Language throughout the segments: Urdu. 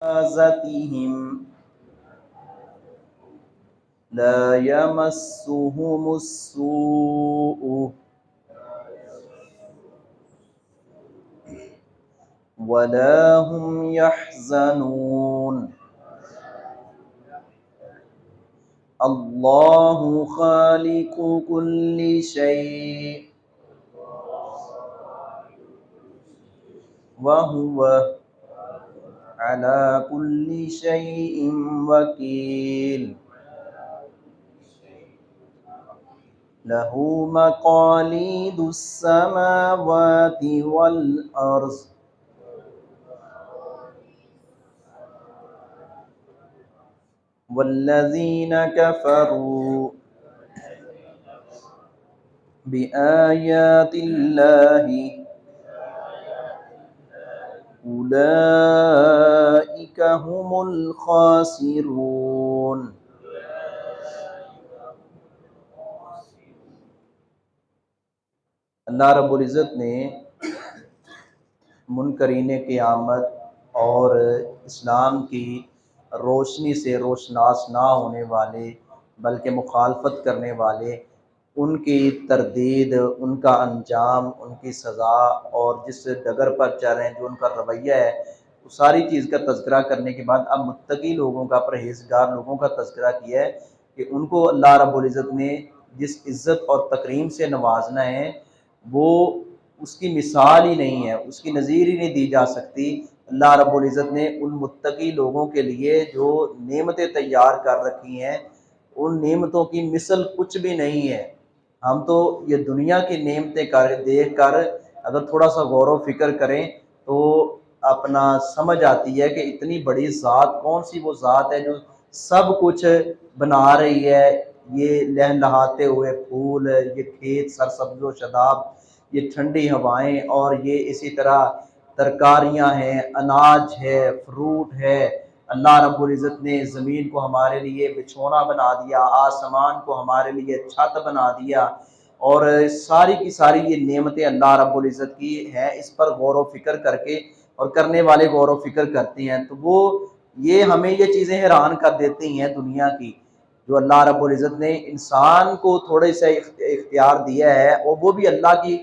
مفازتهم لا يمسهم السوء ولا هم يحزنون الله خالق كل شيء وهو على كل شيء وكيل له مقاليد السماوات والأرض والذين كفروا بآيات الله أولئك هم الخاسرون۔ اللہ رب العزت نے منکرین قیامت اور اسلام کی روشنی سے روشناس نہ ہونے والے بلکہ مخالفت کرنے والے، ان کی تردید، ان کا انجام، ان کی سزا اور جس ڈگر پر چل رہے ہیں، جو ان کا رویہ ہے، وہ ساری چیز کا تذکرہ کرنے کے بعد اب متقی لوگوں کا، پرہیزگار لوگوں کا تذکرہ کیا ہے کہ ان کو اللہ رب العزت نے جس عزت اور تکریم سے نوازنا ہے وہ اس کی مثال ہی نہیں ہے، اس کی نظیر ہی نہیں دی جا سکتی۔ اللہ رب العزت نے ان متقی لوگوں کے لیے جو نعمتیں تیار کر رکھی ہیں، ان نعمتوں کی مثل کچھ بھی نہیں ہے۔ ہم تو یہ دنیا کی نعمتیں دیکھ کر اگر تھوڑا سا غور و فکر کریں تو اپنا سمجھ آتی ہے کہ اتنی بڑی ذات کون سی وہ ذات ہے جو سب کچھ بنا رہی ہے، یہ لہلہاتے ہوئے پھول، یہ کھیت سرسبز و شاداب، یہ ٹھنڈی ہوائیں، اور یہ اسی طرح ترکاریاں ہیں، اناج ہے، فروٹ ہے۔ اللہ رب العزت نے زمین کو ہمارے لیے بچھونا بنا دیا، آسمان کو ہمارے لیے چھت بنا دیا، اور ساری کی ساری یہ نعمتیں اللہ رب العزت کی ہیں۔ اس پر غور و فکر کر کے، اور کرنے والے غور و فکر کرتے ہیں تو وہ یہ ہمیں یہ چیزیں حیران کر دیتی ہیں دنیا کی، جو اللہ رب العزت نے انسان کو تھوڑے سے اختیار دیا ہے، اور وہ بھی اللہ کی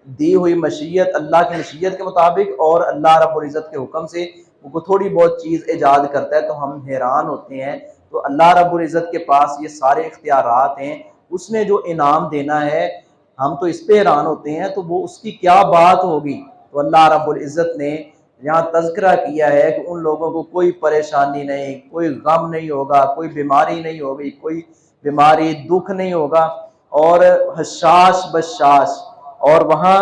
دی ہوئی مشیت، اللہ کی مشیت کے مطابق، اور اللہ رب العزت کے حکم سے وہ تھوڑی بہت چیز ایجاد کرتا ہے تو ہم حیران ہوتے ہیں۔ تو اللہ رب العزت کے پاس یہ سارے اختیارات ہیں، اس نے جو انعام دینا ہے ہم تو اس پہ حیران ہوتے ہیں، تو وہ اس کی کیا بات ہوگی۔ تو اللہ رب العزت نے یہاں تذکرہ کیا ہے کہ ان لوگوں کو کوئی پریشانی نہیں، کوئی غم نہیں ہوگا، کوئی بیماری نہیں ہوگی، کوئی بیماری دکھ نہیں ہوگا، اور حشاش بشاش، اور وہاں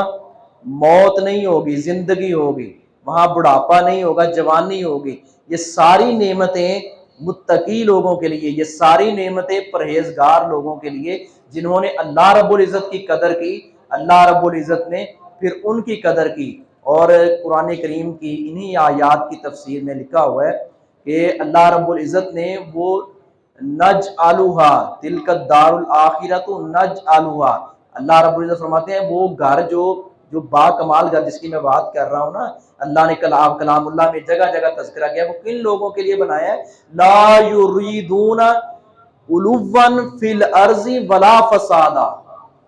موت نہیں ہوگی، زندگی ہوگی، وہاں بڑھاپا نہیں ہوگا، جوانی ہوگی۔ یہ ساری نعمتیں متقی لوگوں کے لیے، یہ ساری نعمتیں پرہیزگار لوگوں کے لیے جنہوں نے اللہ رب العزت کی قدر کی۔ اللہ رب العزت نے پھر ان کی قدر کی، اور قرآن کریم کی انہی آیات کی تفسیر میں لکھا ہوا ہے کہ اللہ رب العزت نے وہ نجعلھا تلک الدار الآخرۃ نجعلھا، اللہ رب العزت فرماتے ہیں وہ گھر جو با کمال گھر جس کی میں بات کر رہا ہوں نا، اللہ نے کلام اللہ میں جگہ جگہ تذکرہ کیا، وہ کن لوگوں کے لیے بنایا ہے؟ لا یریدون علوا فی الارض ولا فسادا،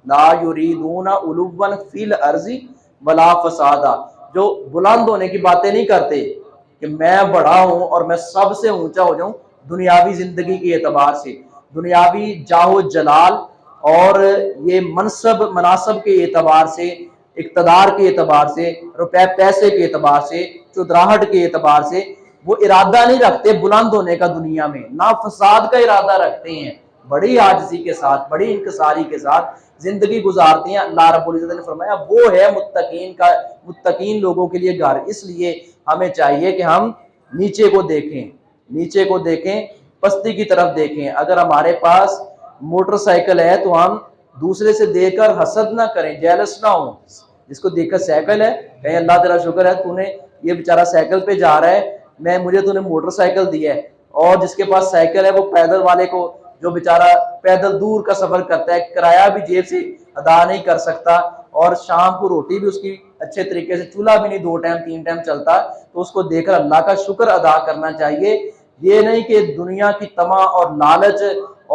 لا یریدون علوا فی الارض ولا فسادا، جو بلند ہونے کی باتیں نہیں کرتے کہ میں بڑا ہوں اور میں سب سے اونچا ہو جاؤں دنیاوی زندگی کے اعتبار سے، دنیاوی جاہ و جلال اور یہ منصب مناصب کے اعتبار سے، اقتدار کے اعتبار سے، روپے پیسے کے اعتبار سے، چودراہٹ کے اعتبار سے وہ ارادہ نہیں رکھتے بلند ہونے کا دنیا میں، نہ فساد کا ارادہ رکھتے ہیں، بڑی عاجزی کے ساتھ، بڑی انکساری کے ساتھ زندگی گزارتے ہیں۔ اللہ رب العزت نے فرمایا وہ ہے متقین لوگوں کے لیے گھر۔ اس لیے ہمیں چاہیے کہ ہم نیچے کو دیکھیں، پستی کی طرف دیکھیں۔ اگر ہمارے پاس موٹر سائیکل ہے تو ہم دوسرے سے دیکھ کر حسد نہ کریں، جیلس نہ ہوں۔ جس کو دیکھ کر سائیکل ہے کہیں اللہ تیرا شکر ہے تو نے یہ بیچارہ سائیکل پہ جا رہا ہے، مجھے تو نے موٹر سائیکل دی ہے۔ اور جس کے پاس سائیکل ہے وہ پیدل والے کو، جو بیچارہ پیدل دور کا سفر کرتا ہے، کرایہ بھی جیب سے ادا نہیں کر سکتا، اور شام کو روٹی بھی اس کی اچھے طریقے سے، چولہا بھی نہیں 2 ٹائم 3 ٹائم چلتا، تو اس کو دیکھ کر اللہ کا شکر ادا کرنا چاہیے۔ یہ نہیں کہ دنیا کی طمع اور لالچ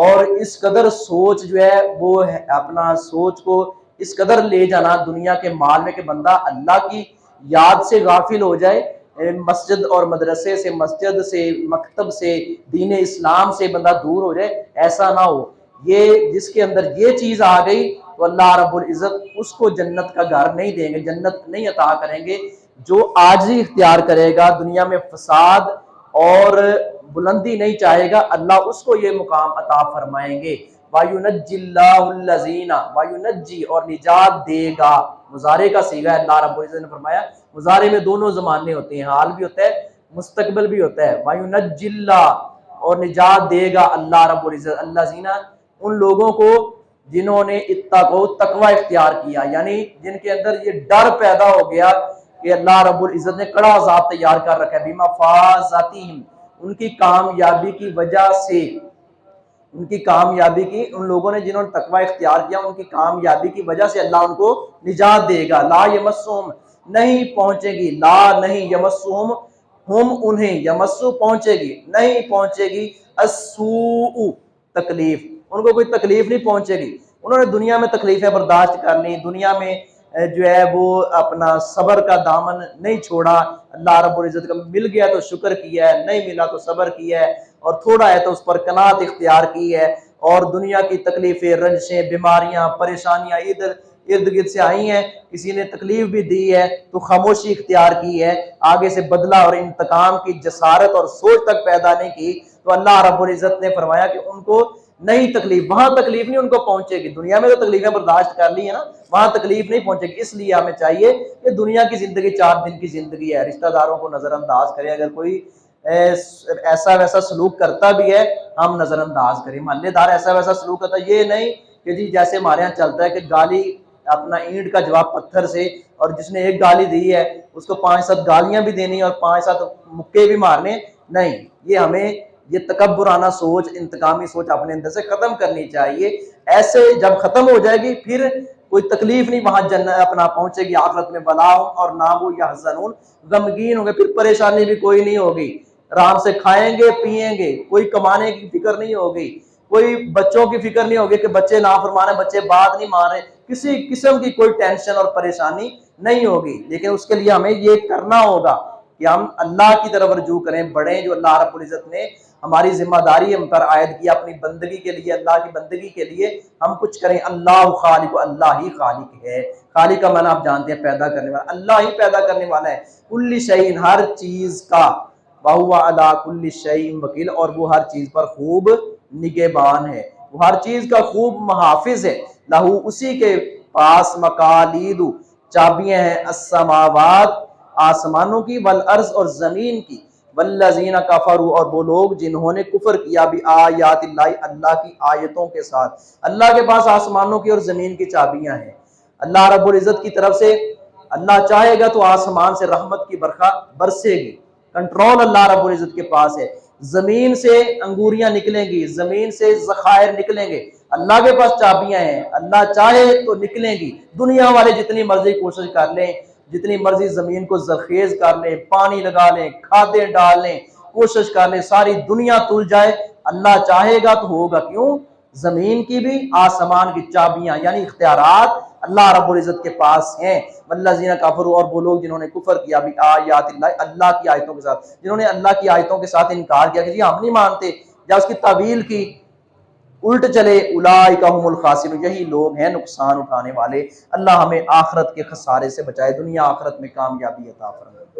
اور اس قدر سوچ جو ہے وہ اپنا سوچ کو اس قدر لے جانا دنیا کے مال میں کہ بندہ اللہ کی یاد سے غافل ہو جائے، مسجد اور مدرسے سے، مسجد سے، مکتب سے، دین اسلام سے بندہ دور ہو جائے، ایسا نہ ہو۔ یہ جس کے اندر یہ چیز آ گئی تو اللہ رب العزت اس کو جنت کا گھر نہیں دیں گے، جنت نہیں عطا کریں گے۔ جو عاجزی اختیار کرے گا، دنیا میں فساد اور بلندی نہیں چاہے گا، اللہ اس کو یہ مقام عطا فرمائیں گے۔ وَيُنَجِّ اللَّهُ الَّذِينَ وَيُنَجِّ اور نجات دے گا، مضارع کا صیغہ ہے۔ اللہ رب العزت نے فرمایا مضارع میں دونوں زمانے ہوتے ہیں، حال بھی ہوتا ہے مستقبل بھی ہوتا ہے۔ وَيُنَجِّ اللَّهُ اور نجات دے گا اللہ رب العزت، الَّذِينَ ان لوگوں کو جنہوں نے اتقوا تقوی اختیار کیا، یعنی جن کے اندر یہ ڈر پیدا ہو گیا کہ اللہ رب العزت نے کڑا عذاب تیار کر رکھا ہے، بِمَفَازَتِهِمْ ان کی کامیابی کی وجہ سے، ان کی کامیابی کی، ان لوگوں نے جنہوں نے تقوی اختیار کیا ان کی کامیابی کی وجہ سے اللہ ان کو نجات دے گا۔ لا یمسہم نہیں پہنچے گی، لا نہیں، یمسہم ہم انہیں، یمسو پہنچے گی، نہیں پہنچے گی، السوء تکلیف، ان کو کوئی تکلیف نہیں پہنچے گی۔ انہوں نے دنیا میں تکلیفیں برداشت کرنی، دنیا میں جو ہے وہ اپنا صبر کا دامن نہیں چھوڑا، اللہ رب العزت کا مل گیا تو شکر کیا ہے، نہیں ملا تو صبر کیا ہے، اور تھوڑا ہے تو اس پر قناعت اختیار کی ہے، اور دنیا کی تکلیفیں، رنجشیں، بیماریاں، پریشانیاں ادھر ارد گرد سے آئی ہیں، کسی نے تکلیف بھی دی ہے تو خاموشی اختیار کی ہے، آگے سے بدلہ اور انتقام کی جسارت اور سوچ تک پیدا نہیں کی، تو اللہ رب العزت نے فرمایا کہ ان کو نہیں تکلیف، وہاں تکلیف نہیں ان کو پہنچے گی، دنیا میں تو تکلیفیں برداشت کر لی ہے نا، وہاں تکلیف نہیں پہنچے گی۔ اس لیے ہمیں چاہیے کہ دنیا کی زندگی 4 دن کی زندگی ہے، رشتہ داروں کو نظر انداز کریں، اگر کوئی ایسا ویسا سلوک کرتا بھی ہے ہم نظر انداز کریں، محلے دار ایسا ویسا سلوک کرتا ہے، یہ نہیں کہ جی جیسے ہمارے یہاں چلتا ہے کہ گالی اپنا اینٹ کا جواب پتھر سے، اور جس نے ایک گالی دی ہے اس کو 5-7 گالیاں بھی دینی اور 5-7 مکے بھی مارنے، نہیں، یہ ہمیں یہ تکبرانہ سوچ، انتقامی سوچ اپنے اندر سے ختم کرنی چاہیے۔ ایسے جب ختم ہو جائے گی پھر کوئی تکلیف نہیں وہاں جنت اپنا پہنچے گی آخرت میں، بلا اور نہ وہ یحزنون غمگین ہوں گے، پھر پریشانی بھی کوئی نہیں ہوگی، آرام سے کھائیں گے پیئیں گے، کوئی کمانے کی فکر نہیں ہوگی، کوئی بچوں کی فکر نہیں ہوگی کہ بچے نافرمان ہیں، بچے بات نہیں مان رہے، کسی قسم کی کوئی ٹینشن اور پریشانی نہیں ہوگی۔ لیکن اس کے لیے ہمیں یہ کرنا ہوگا کہ ہم اللہ کی طرف رجوع کریں، بڑھیں، جو اللہ رب العزت نے ہماری ذمہ داری ہم پر عائد کیا اپنی بندگی کے لیے، اللہ کی بندگی کے لیے ہم کچھ کریں۔ اللہ خالق، اللہ ہی خالق ہے، خالق کا معنی آپ جانتے ہیں پیدا کرنے والا، اللہ ہی پیدا کرنے والا ہے، کل شیء ہر چیز کا، وَهُوَ عَلَىٰ كُلِّ شَيْءٍ وَكِيلٌ اور وہ ہر چیز پر خوب نگہبان ہے، وہ ہر چیز کا خوب محافظ ہے، لہو اسی کے پاس مقالید چابیاں ہیں، السماوات آسمانوں کی، والارض اور زمین کی، والذین کفروا اور وہ لوگ جنہوں نے کفر کیا بآیات اللہ اللہ کی آیتوں کے ساتھ، اللہ کے پاس آسمانوں کی اور زمین کی چابیاں ہیں، اللہ رب العزت کی طرف سے اللہ چاہے گا تو آسمان سے رحمت کی برکھا برسے گی، کنٹرول اللہ رب العزت کے پاس ہے، زمین سے انگوریاں نکلیں گی، زمین سے ذخائر نکلیں گے، اللہ کے پاس چابیاں ہیں، اللہ چاہے تو نکلیں گی، دنیا والے جتنی مرضی کوشش کر لیں، جتنی مرضی زمین کو زرخیز کر لیں، پانی لگا لیں، کھادیں ڈال لیں، کوشش کر لیں، ساری دنیا تل جائے، اللہ چاہے گا تو ہوگا، کیوں؟ زمین کی بھی آسمان کی چابیاں یعنی اختیارات اللہ رب العزت کے پاس ہیں، والذین کفروا اور وہ لوگ جنہوں نے کفر کیا بآیات اللہ اللہ کی آیتوں کے ساتھ، جنہوں نے اللہ کی آیتوں کے ساتھ انکار کیا کہ جی ہم نہیں مانتے، یا اس کی تعویل کی، الٹ چلے، اولئک هم الخاسرون یہی لوگ ہیں نقصان اٹھانے والے۔ اللہ ہمیں آخرت کے خسارے سے بچائے، دنیا آخرت میں کامیابی عطا فرمائے۔